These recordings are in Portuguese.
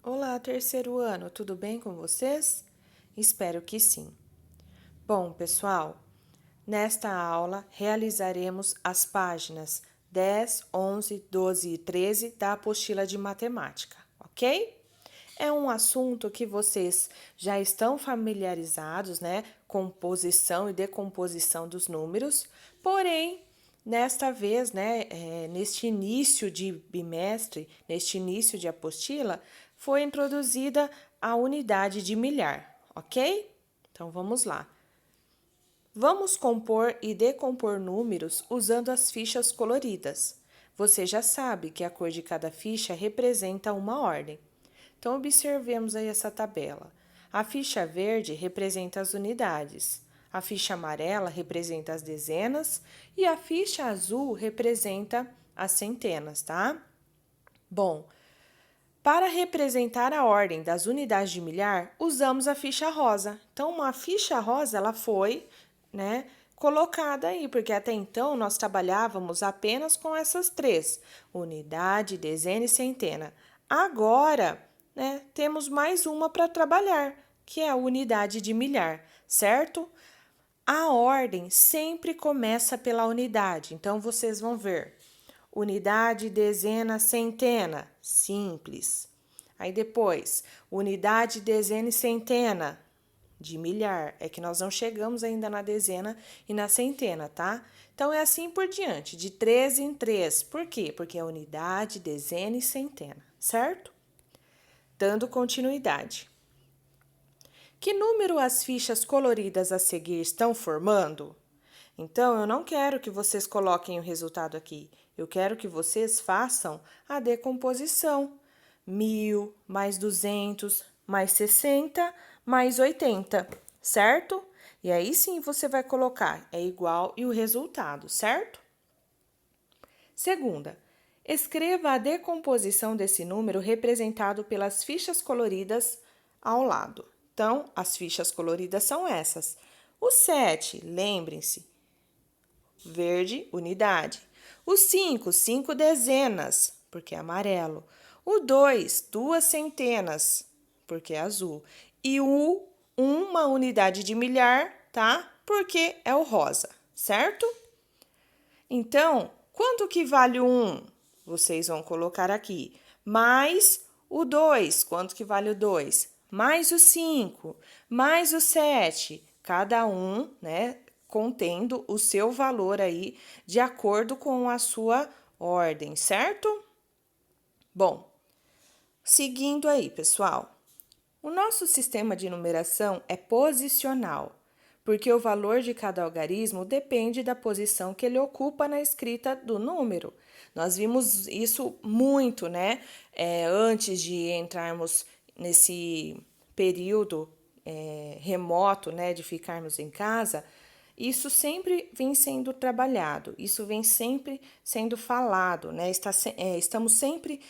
Olá, terceiro ano, tudo bem com vocês? Espero que sim. Bom, pessoal, nesta aula realizaremos as páginas 10, 11, 12 e 13 da apostila de matemática, ok? É um assunto que vocês já estão familiarizados, né, com posição e decomposição dos números, porém, nesta vez, né, neste início de bimestre, neste início de apostila, foi introduzida a unidade de milhar, ok? Então vamos lá. Vamos compor e decompor números usando as fichas coloridas. Você já sabe que a cor de cada ficha representa uma ordem. Então, observemos aí essa tabela. A ficha verde representa as unidades, a ficha amarela representa as dezenas e a ficha azul representa as centenas, tá? Bom, para representar a ordem das unidades de milhar, usamos a ficha rosa. Então, a ficha rosa ela foi, né, colocada aí, porque até então nós trabalhávamos apenas com essas três: unidade, dezena e centena. Agora, né, temos mais uma para trabalhar, que é a unidade de milhar, certo? A ordem sempre começa pela unidade, então vocês vão ver. Unidade, dezena, centena, simples. Aí depois, unidade, dezena e centena, de milhar. É que nós não chegamos ainda na dezena e na centena, tá? Então é assim por diante, de 3 em 3. Por quê? Porque é unidade, dezena e centena, certo? Dando continuidade. Que número as fichas coloridas a seguir estão formando? Então, eu não quero que vocês coloquem o resultado aqui. Eu quero que vocês façam a decomposição. 1.000 mais 200 mais 60 mais 80, certo? E aí sim você vai colocar é igual e o resultado, certo? Segunda, escreva a decomposição desse número representado pelas fichas coloridas ao lado. Então, as fichas coloridas são essas. O 7, lembrem-se, verde, unidade. O 5, 5 dezenas, porque é amarelo. O 2, 2 centenas, porque é azul. E o 1, uma unidade de milhar, tá? Porque é o rosa, certo? Então, quanto que vale o 1? Vocês vão colocar aqui. Mais o 2, quanto que vale o 2? Mais o 5, mais o 7. Cada um, né, contendo o seu valor aí de acordo com a sua ordem, certo? Bom, seguindo aí, pessoal. O nosso sistema de numeração é posicional, porque o valor de cada algarismo depende da posição que ele ocupa na escrita do número. Nós vimos isso muito, né? Antes de entrarmos nesse período remoto, né, de ficarmos em casa, isso sempre vem sendo trabalhado, isso vem sempre sendo falado, né? Estamos sempre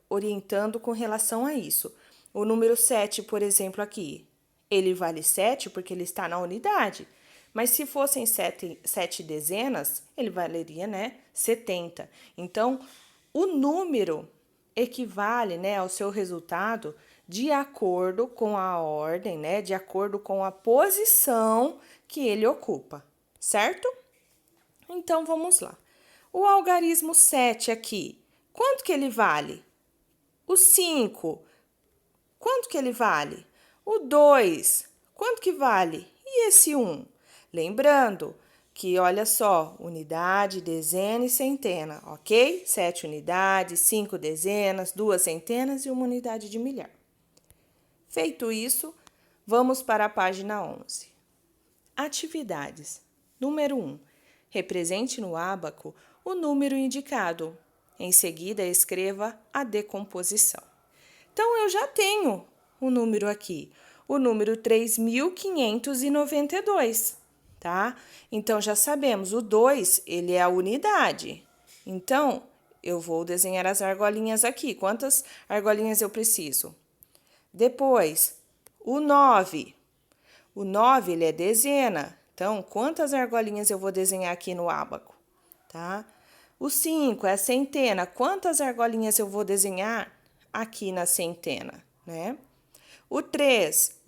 orientando com relação a isso. O número 7, por exemplo, aqui, ele vale 7 porque ele está na unidade. Mas se fossem 7 dezenas, ele valeria, né, 70. Então, o número equivale, né, ao seu resultado de acordo com a ordem, né, de acordo com a posição que ele ocupa, certo? Então, vamos lá. O algarismo 7 aqui, quanto que ele vale? O 5, quanto que ele vale? O 2, quanto que vale? E esse 1? Lembrando que, olha só, unidade, dezena e centena, ok? 7 unidades, 5 dezenas, 2 centenas e uma unidade de milhar. Feito isso, vamos para a página 11. Atividades. Número 1. Represente no ábaco o número indicado. Em seguida, escreva a decomposição. Então, eu já tenho o número aqui, o número 3.592, tá? Então, já sabemos, o 2, ele é a unidade. Então, eu vou desenhar as argolinhas aqui. Quantas argolinhas eu preciso? Depois, o 9. O 9, ele é dezena. Então, quantas argolinhas eu vou desenhar aqui no ábaco, tá? O 5 é a centena. Quantas argolinhas eu vou desenhar aqui na centena, né? O 3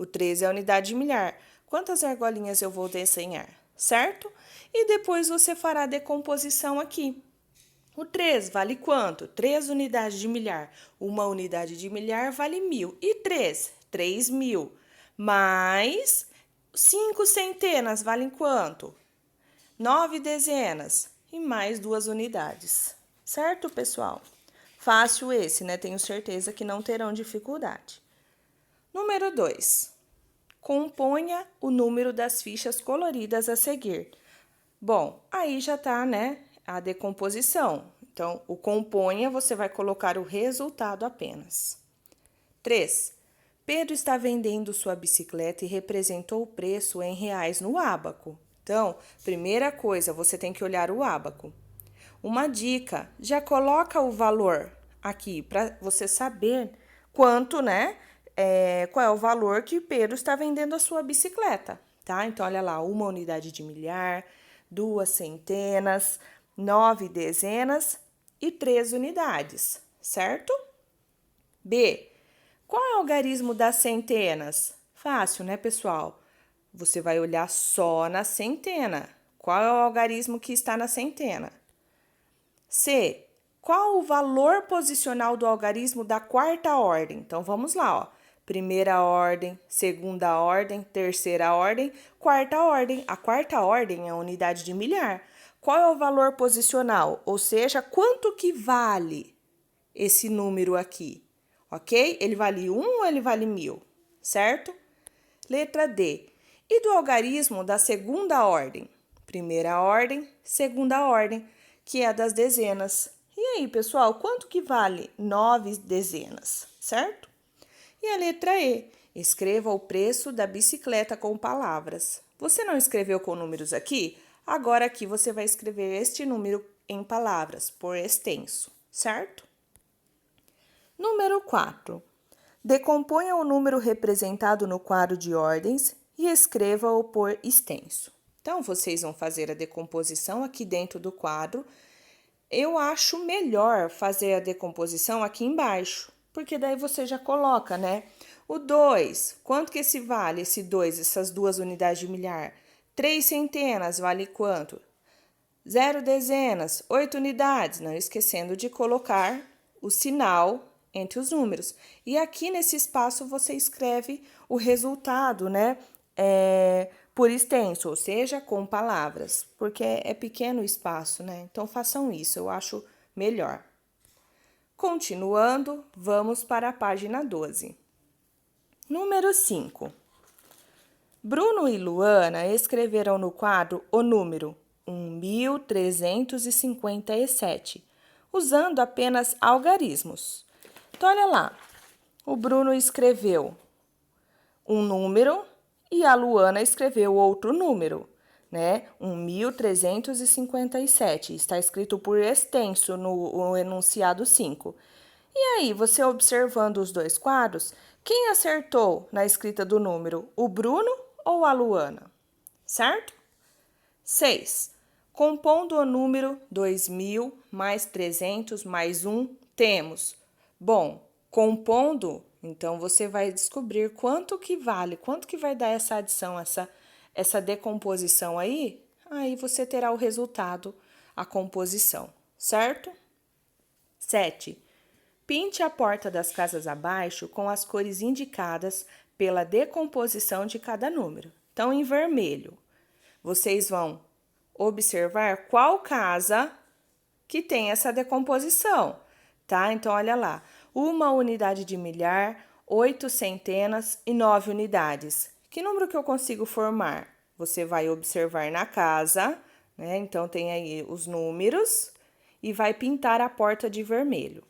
é a unidade de milhar. Quantas argolinhas eu vou desenhar, certo? E depois você fará a decomposição aqui. O 3 vale quanto? 3 unidades de milhar. Uma unidade de milhar vale 1.000. E 3? 3.000. Mais 5 centenas valem quanto? 9 dezenas. E mais 2 unidades. Certo, pessoal? Fácil esse, né? Tenho certeza que não terão dificuldade. Número 2. Componha o número das fichas coloridas a seguir. Bom, aí já tá, né, a decomposição. Então, o componha, você vai colocar o resultado apenas. 3. Pedro está vendendo sua bicicleta e representou o preço em reais no ábaco. Então, primeira coisa, você tem que olhar o ábaco. Uma dica, já coloca o valor aqui para você saber quanto, né, qual é o valor que Pedro está vendendo a sua bicicleta, tá? Então, olha lá, 1 unidade de milhar, 2 centenas, 9 dezenas e 3 unidades, certo? B. Qual é o algarismo das centenas? Fácil, né, pessoal? Você vai olhar só na centena. Qual é o algarismo que está na centena? C. Qual o valor posicional do algarismo da quarta ordem? Então, vamos lá, ó. Primeira ordem, segunda ordem, terceira ordem, quarta ordem. A quarta ordem é a unidade de milhar. Qual é o valor posicional? Ou seja, quanto que vale esse número aqui? Ok? Ele vale 1 ou ele vale 1.000? Certo? Letra D. E do algarismo da segunda ordem? Primeira ordem, segunda ordem, que é a das dezenas. E aí, pessoal, quanto que vale 9 dezenas? Certo? E a letra E. Escreva o preço da bicicleta com palavras. Você não escreveu com números aqui? Agora aqui você vai escrever este número em palavras, por extenso, certo? Número 4. Decomponha o número representado no quadro de ordens e escreva-o por extenso. Então, vocês vão fazer a decomposição aqui dentro do quadro. Eu acho melhor fazer a decomposição aqui embaixo, porque daí você já coloca, né? O 2, quanto que esse vale? Esse 2, essas 2 unidades de milhar. 3 centenas vale quanto? 0 dezenas, 8 unidades, não esquecendo de colocar o sinal entre os números. E aqui nesse espaço você escreve o resultado, né? Por extenso, ou seja, com palavras, porque é pequeno o espaço, né? Então façam isso, eu acho melhor. Continuando, vamos para a página 12. Número 5. Bruno e Luana escreveram no quadro o número 1357, usando apenas algarismos. Então, olha lá, o Bruno escreveu um número e a Luana escreveu outro número, né? 1357. Está escrito por extenso no enunciado 5. E aí, você observando os dois quadros, quem acertou na escrita do número, o Bruno ou a Luana? Certo? 6. Compondo o número 2.000 mais 300 mais 1, temos. Bom, compondo, então você vai descobrir quanto que vale, quanto que vai dar essa adição, essa decomposição aí. Aí você terá o resultado, a composição, certo? 7. Pinte a porta das casas abaixo com as cores indicadas pela decomposição de cada número. Então, em vermelho, vocês vão observar qual casa que tem essa decomposição, tá? Então, olha lá, 1 unidade de milhar, 8 centenas e 9 unidades. Que número que eu consigo formar? Você vai observar na casa, né? Então, tem aí os números e vai pintar a porta de vermelho.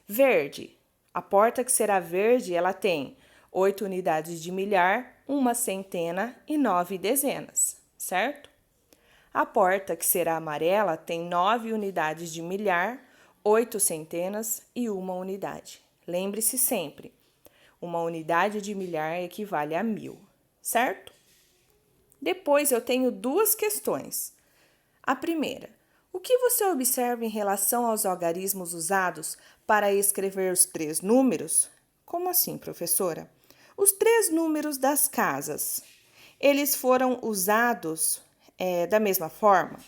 Verde. A porta que será verde, ela tem 8 unidades de milhar, 1 centena e 9 dezenas, certo? A porta que será amarela tem 9 unidades de milhar, 8 centenas e 1 unidade. Lembre-se sempre, 1 unidade de milhar equivale a 1.000, certo? Depois eu tenho 2 questões. A primeira, o que você observa em relação aos algarismos usados para escrever os 3 números? Como assim, professora? Os 3 números das casas, eles foram usados da mesma forma?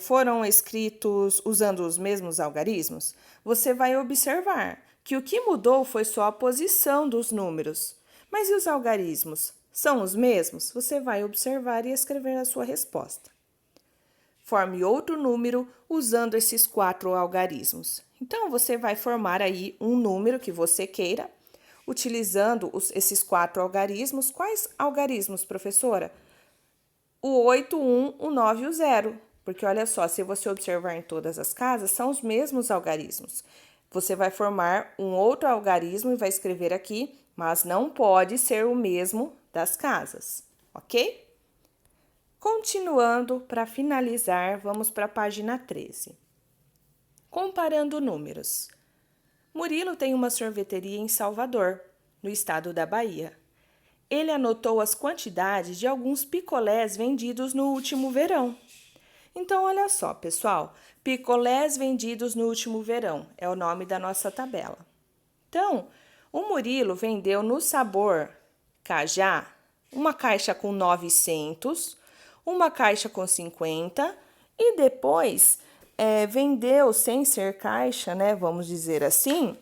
Foram escritos usando os mesmos algarismos? Você vai observar que o que mudou foi só a posição dos números. Mas e os algarismos? São os mesmos? Você vai observar e escrever a sua resposta. Forme outro número usando esses 4 algarismos. Então, você vai formar aí um número que você queira, utilizando esses 4 algarismos. Quais algarismos, professora? O 8, 1, o 9 e o 0. Porque olha só, se você observar em todas as casas, são os mesmos algarismos. Você vai formar um outro algarismo e vai escrever aqui, mas não pode ser o mesmo das casas, ok? Continuando, para finalizar, vamos para a página 13. Comparando números. Murilo tem uma sorveteria em Salvador, no estado da Bahia. Ele anotou as quantidades de alguns picolés vendidos no último verão. Então, olha só, pessoal, picolés vendidos no último verão é o nome da nossa tabela. Então, o Murilo vendeu no sabor cajá uma caixa com 900, uma caixa com 50 e depois vendeu, sem ser caixa, né, vamos dizer assim,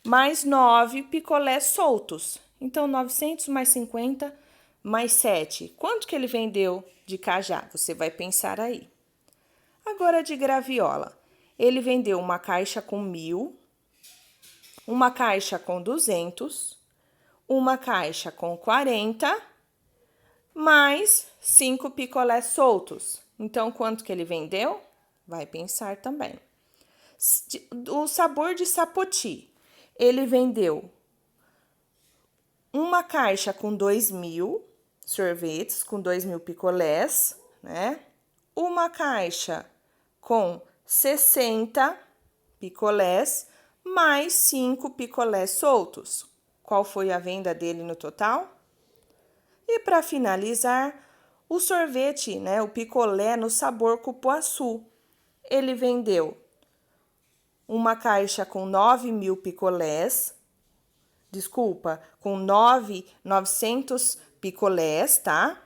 mais 9 picolés soltos. Então, 900 mais 50 mais 7. Quanto que ele vendeu de cajá? Você vai pensar aí. Agora, de graviola. Ele vendeu uma caixa com 1.000, uma caixa com 200, uma caixa com 40, mais 5 picolés soltos. Então, quanto que ele vendeu? Vai pensar também. O sabor de sapoti. Ele vendeu uma caixa com 2.000 sorvetes, com 2.000 picolés, né? Uma caixa com 60 picolés, mais 5 picolés soltos. Qual foi a venda dele no total? E para finalizar, o sorvete, né, o picolé no sabor cupuaçu. Ele vendeu uma caixa com 9.000 picolés, com 900 picolés, tá?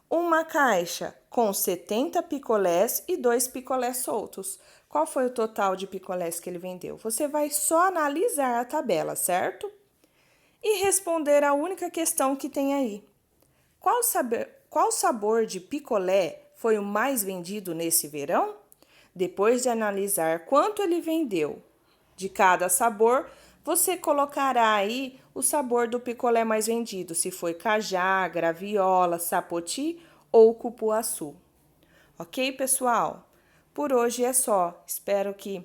Uma caixa com 70 picolés e 2 picolés soltos. Qual foi o total de picolés que ele vendeu? Você vai só analisar a tabela, certo? E responder a única questão que tem aí. Qual sabor de picolé foi o mais vendido nesse verão? Depois de analisar quanto ele vendeu de cada sabor, você colocará aí o sabor do picolé mais vendido, se foi cajá, graviola, sapoti ou cupuaçu. Ok, pessoal? Por hoje é só. Espero que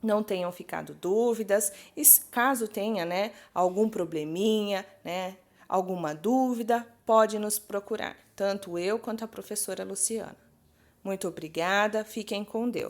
não tenham ficado dúvidas. E caso tenha, né, algum probleminha, né, alguma dúvida, pode nos procurar, tanto eu quanto a professora Luciana. Muito obrigada, fiquem com Deus.